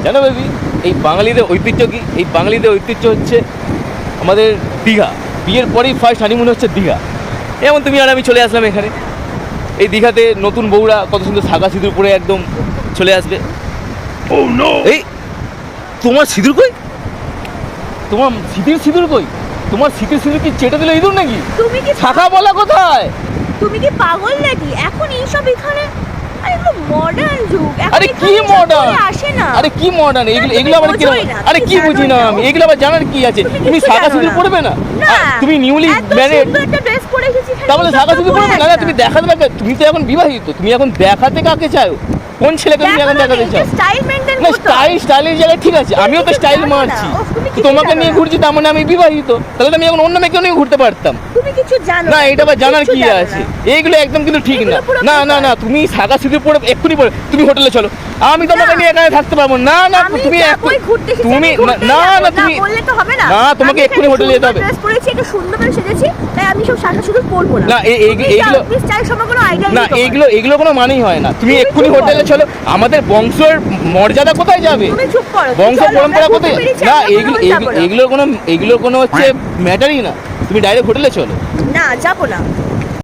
জানো বেবি, এই বাঙালিদের ঐতিহ্য কি? এই বাঙালিদের ঐতিহ্য হচ্ছে আমাদের দীঘা। বিয়ের পরেই ফার্স্ট হানিমুন হচ্ছে দীঘা। যেমন তুমি আর আমি চলে আসলাম এখানে, এই দীঘাতে নতুন বউরা কত সুন্দর সাদা সিঁদুর পরে একদম চলে আসবে। এই তোমার সিঁদুর কই? তোমার শীতের সিঁদুর কই? তোমার শীতের সিঁদুর কি চেটে দিলে ইঁদুর নাকি? তুমি কি শাখা বলা কোথায়? তুমি কি পাগল নাকি? এখন এইসব এখানে আরে এগুলো মডার্ন যুগ। এখন আরে কি এখানে এসব মডার্ন? পরে আসে না। আরে কি মডার্ন? এগুলো তুমি এগুলো আবার কি? বোঝোই না, আরে তুমি কি বুঝি না জানোই না। আমি? এগুলো আবার জানার কি আছে? তুমি কিছু সাদা জানো সিঁদুর না। পরবে না? না, তুমি নিউলি এত ম্যারেড, সুন্দর একটা ড্রেস পরে এসেছি এখানে, তাহলে এইসব সাদা তো সিঁদুর পরে পরবে না? আসে তুমি দেখাতে পারবে? তুমি তো এখন বিবাহিত, তুমি এখন দেখাতে কাকে চাও? কোন ছেলেকে তুমি এখন দেখাতে চাও? স্টাইল মেইনটেইন না, করতে হয়। স্টাইলের জায়গায় ঠিক আছে, আমিও তো কিছু স্টাইল জানো না। মারছি। ওহ, তুমি তো কিছু তোমাকে জানো নিয়ে না। ঘুরছি, তার মানে আমি বিবাহিত, তাহলে তো আমি এখন অন্য মেয়েকে নিয়ে ঘুরতে পারতাম। তুমি কিছু জানো না, এটা আবার জানার কিচ্ছু কি জানো আছে? না। এইগুলো একদম কিন্তু ঠিক এগুলো না। পুরো না না বেকার। না, তুমি সাদা সিঁদুর পরে এক্ষুনি পরে তুমি হোটেলে চলো, আমি তোমাকে না। নিয়ে এখানে থাকতে পারবো না। না আমি তুমি যাবোই ঘুরতে এসেছি, তুমি আমি ঘুরতেই না যাবো। না তুমি বললে তো হবে না। না, তোমাকে আমি এক্ষুনি এখানে হোটেলে যেতে সুন্দর হবে। ড্রেস পরেছি, একটু সুন্দর করে সেজেছি, তাই আমি সব শাখা শুধু পরবো না। না, এইগুলো স্টাইল সম্পর্কে কোনো আইডিয়া না, নেই। এগুলো কোনো মানেই হয় না। তুমি তুমি এক্ষুনি চুপ করো। হোটেলে চলো, আমাদের বংশের মর্যাদা কোথায় যাবে? তুমি চুপ করো। বংশ চলো, পরম্পরা আমরা কোথায়? ঘুরতে বেরিয়েছি, না, আমরা কোনো যাবো না। এগুলো কোনো হচ্ছে ম্যাটারই না। তুমি ডাইরেক্ট হোটেলে চলো। না, যাবো না।